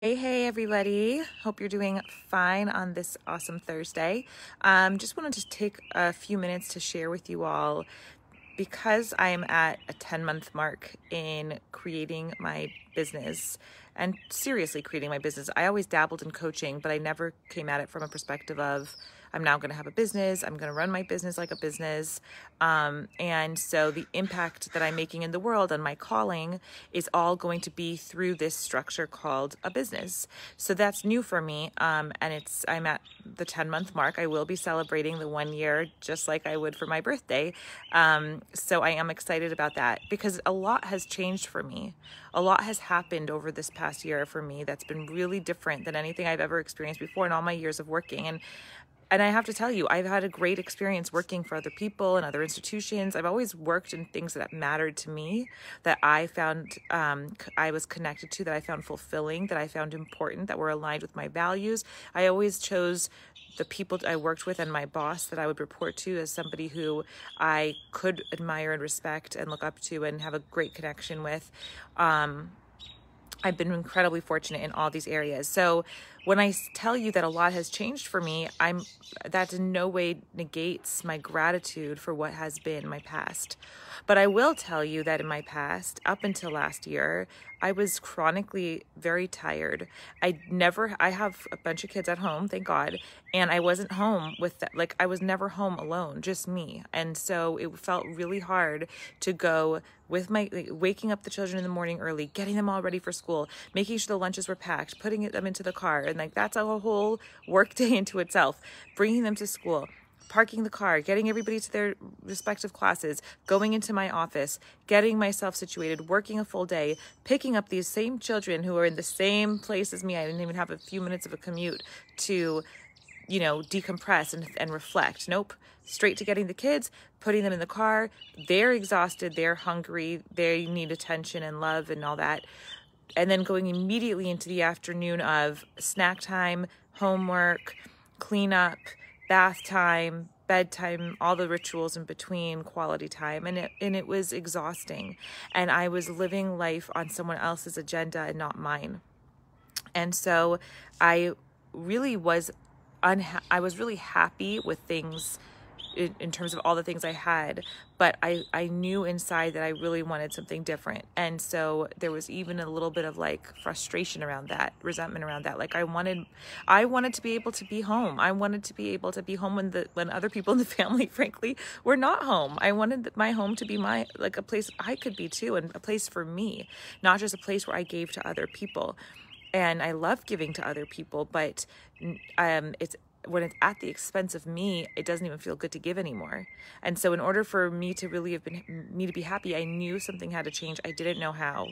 Hey everybody. Hope you're doing fine on this awesome Thursday. Just wanted to take a few minutes to share with you all because I am at a 10-month mark in creating my business and seriously creating my business. I always dabbled in coaching, but I never came at it from a perspective of I'm now going to have a business. I'm going to run my business like a business. And so the impact that I'm making in the world and my calling is all going to be through this structure called a business. So that's new for me. And I'm at the 10-month mark. I will be celebrating the 1 year just like I would for my birthday. So I am excited about that because a lot has changed for me. A lot has happened over this past year for me that's been really different than anything I've ever experienced before in all my years of working. And I have to tell you, I've had a great experience working for other people and other institutions. I've always worked in things that mattered to me, that I found I was connected to, that I found fulfilling, that I found important, that were aligned with my values. I always chose the people I worked with and my boss that I would report to as somebody who I could admire and respect and look up to and have a great connection with. I've been incredibly fortunate in all these areas. So when I tell you that a lot has changed for me, that in no way negates my gratitude for what has been my past. But I will tell you that in my past, up until last year, I was chronically very tired. I have a bunch of kids at home, thank God, and I wasn't home with that. Like I was never home alone, just me. And so it felt really hard to go with waking up the children in the morning early, getting them all ready for school, making sure the lunches were packed, putting them into the car. And that's a whole work day into itself, bringing them to school, parking the car, getting everybody to their respective classes, going into my office, getting myself situated, working a full day, picking up these same children who are in the same place as me. I didn't even have a few minutes of a commute to, decompress and reflect. Nope. Straight to getting the kids, putting them in the car. They're exhausted. They're hungry. They need attention and love and all that. And then going immediately into the afternoon of snack time, homework, cleanup, bath time, bedtime, all the rituals in between, quality time. And it was exhausting. And I was living life on someone else's agenda and not mine. And so I really was I was really happy with things in terms of all the things I had, but I knew inside that I really wanted something different. And so there was even a little bit of frustration around that, resentment around that. Like I wanted to be able to be home. I wanted to be able to be home when other people in the family, frankly, were not home. I wanted my home to be a place I could be too, and a place for me, not just a place where I gave to other people. And I love giving to other people, but it's when it's at the expense of me, it doesn't even feel good to give anymore. And so in order for me to really be happy, I knew something had to change. I didn't know how.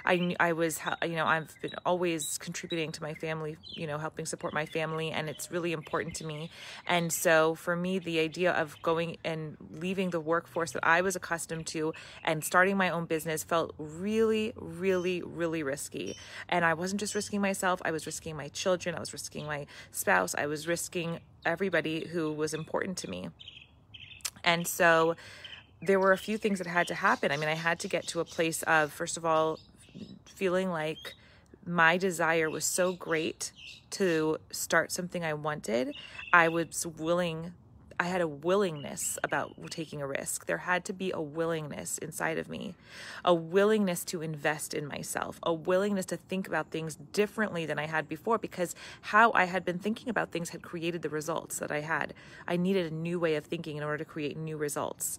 I've been always contributing to my family, helping support my family, and it's really important to me. And so for me, the idea of going and leaving the workforce that I was accustomed to and starting my own business felt really, really, really risky. And I wasn't just risking myself, I was risking my children, I was risking my spouse, I was risking everybody who was important to me. And so there were a few things that had to happen. I mean, I had to get to a place of, first of all, feeling like my desire was so great to start something I wanted. I had a willingness about taking a risk. There had to be a willingness inside of me, a willingness to invest in myself, a willingness to think about things differently than I had before, because how I had been thinking about things had created the results that I had. I needed a new way of thinking in order to create new results.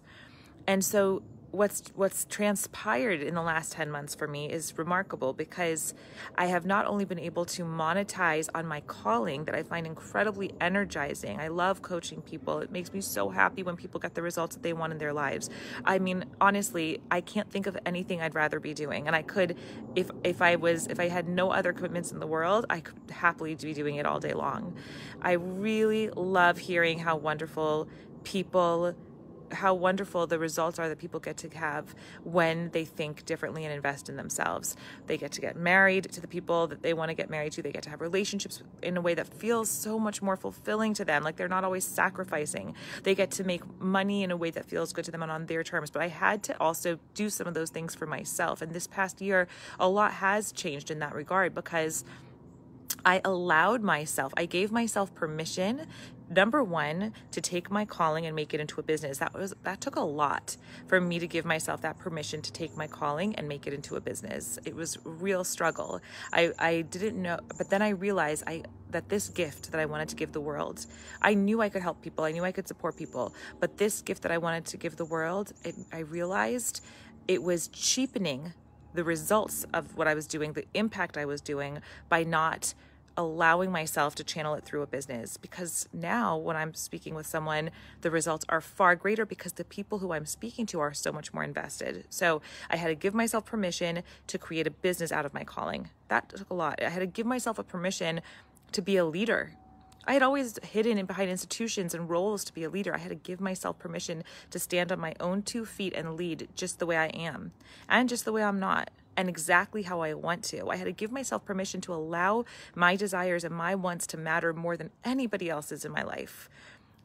And so what's transpired in the last 10 months for me is remarkable, because I have not only been able to monetize on my calling that I find incredibly energizing. I love coaching people. It makes me so happy when people get the results that they want in their lives. I mean, honestly, I can't think of anything I'd rather be doing. And I could, if I had no other commitments in the world, I could happily be doing it all day long. I really love hearing how wonderful the results are that people get to have when they think differently and invest in themselves. They get to get married to the people that they want to get married to. They get to have relationships in a way that feels so much more fulfilling to them. Like they're not always sacrificing. They get to make money in a way that feels good to them and on their terms. But I had to also do some of those things for myself. And this past year, a lot has changed in that regard, because I gave myself permission, number one, to take my calling and make it into a business. That took a lot for me to give myself that permission to take my calling and make it into a business. It was a real struggle. I didn't know, but then I realized that this gift that I wanted to give the world, I knew I could help people. I knew I could support people, but this gift that I wanted to give the world, I realized it was cheapening the results of what I was doing, the impact I was doing, by not allowing myself to channel it through a business. Because now when I'm speaking with someone, the results are far greater because the people who I'm speaking to are so much more invested. So I had to give myself permission to create a business out of my calling. That took a lot. I had to give myself a permission to be a leader. I had always hidden in behind institutions and roles to be a leader. I had to give myself permission to stand on my own 2 feet and lead just the way I am and just the way I'm not, and exactly how I want to. I had to give myself permission to allow my desires and my wants to matter more than anybody else's in my life.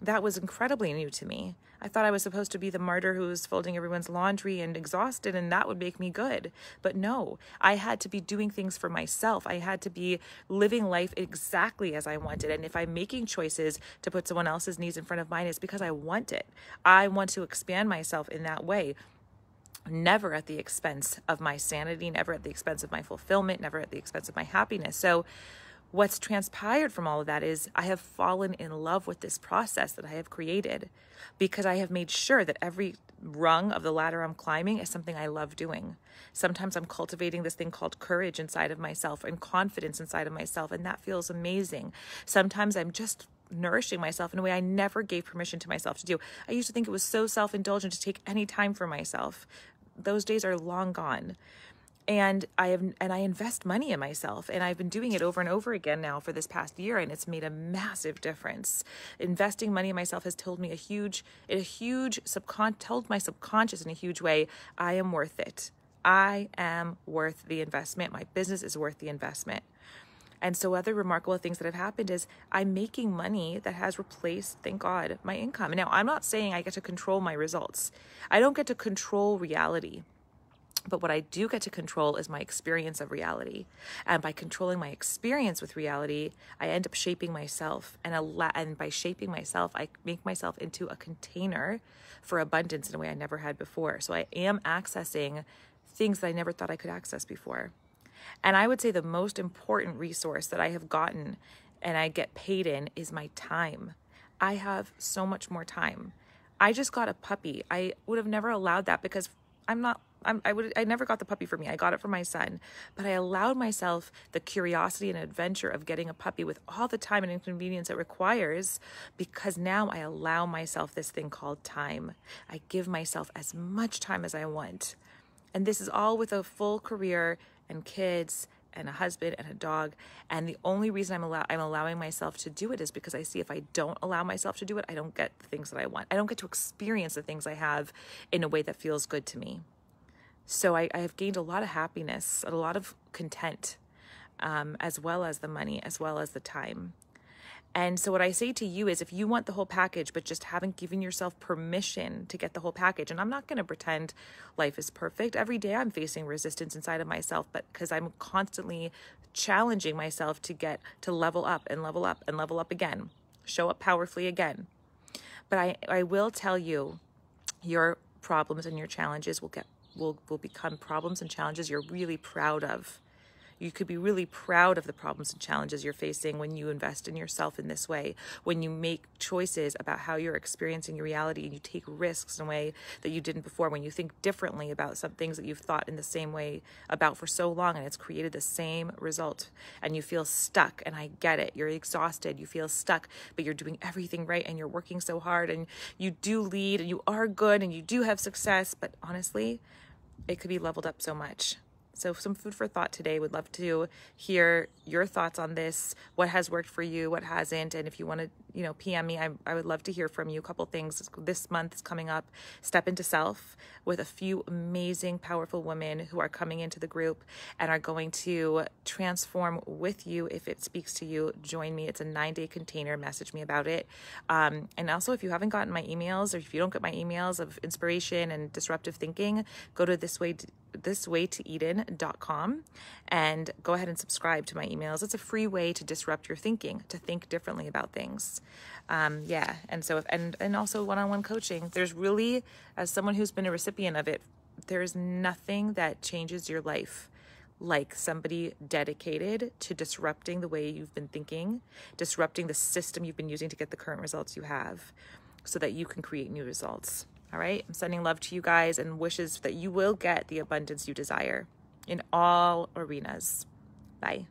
That was incredibly new to me. I thought I was supposed to be the martyr who was folding everyone's laundry and exhausted, and that would make me good. But no, I had to be doing things for myself. I had to be living life exactly as I wanted. And if I'm making choices to put someone else's needs in front of mine, it's because I want it. I want to expand myself in that way. Never at the expense of my sanity, never at the expense of my fulfillment, never at the expense of my happiness. So what's transpired from all of that is I have fallen in love with this process that I have created, because I have made sure that every rung of the ladder I'm climbing is something I love doing. Sometimes I'm cultivating this thing called courage inside of myself and confidence inside of myself, and that feels amazing. Sometimes I'm just nourishing myself in a way I never gave permission to myself to do. I used to think it was so self-indulgent to take any time for myself. Those days are long gone. And I invest money in myself, and I've been doing it over and over again now for this past year, and it's made a massive difference. Investing money in myself has told my subconscious in a huge way, I am worth it. I am worth the investment. My business is worth the investment. And so other remarkable things that have happened is I'm making money that has replaced, thank God, my income. And now I'm not saying I get to control my results. I don't get to control reality. But what I do get to control is my experience of reality. And by controlling my experience with reality, I end up shaping myself. And by shaping myself, I make myself into a container for abundance in a way I never had before. So I am accessing things that I never thought I could access before. And I would say the most important resource that I have gotten and I get paid in is my time. I have so much more time. I just got a puppy. I would have never allowed that because I never got the puppy for me. I got it for my son, but I allowed myself the curiosity and adventure of getting a puppy with all the time and inconvenience it requires, because now I allow myself this thing called time. I give myself as much time as I want. And this is all with a full career and kids and a husband and a dog. And the only reason I'm allowing myself to do it is because I see if I don't allow myself to do it, I don't get the things that I want. I don't get to experience the things I have in a way that feels good to me. So I have gained a lot of happiness, a lot of content, as well as the money, as well as the time. And so what I say to you is, if you want the whole package, but just haven't given yourself permission to get the whole package, and I'm not going to pretend life is perfect. Every day I'm facing resistance inside of myself, but because I'm constantly challenging myself to level up and level up and level up again, show up powerfully again. But I will tell you, your problems and your challenges will become problems and challenges you're really proud of. You could be really proud of the problems and challenges you're facing when you invest in yourself in this way, when you make choices about how you're experiencing your reality and you take risks in a way that you didn't before, when you think differently about some things that you've thought in the same way about for so long and it's created the same result, and you feel stuck. And I get it. You're exhausted. You feel stuck, but you're doing everything right and you're working so hard and you do lead and you are good and you do have success, but honestly, it could be leveled up so much. So some food for thought today. Would love to hear your thoughts on this. What has worked for you? What hasn't? And if you want to, PM me, I would love to hear from you. A couple things. This month is coming up. Step into Self with a few amazing, powerful women who are coming into the group and are going to transform with you. If it speaks to you, join me. It's a 9-day container. Message me about it. And also, if you haven't gotten my emails, or if you don't get my emails of inspiration and disruptive thinking, go to thiswaytoeden.com and go ahead and subscribe to my emails. It's a free way to disrupt your thinking, to think differently about things. And so and also one-on-one coaching. There's really, as someone who's been a recipient of it, there's nothing that changes your life like somebody dedicated to disrupting the way you've been thinking, disrupting the system you've been using to get the current results you have, so that you can create new results. All right. I'm sending love to you guys and wishes that you will get the abundance you desire in all arenas. Bye.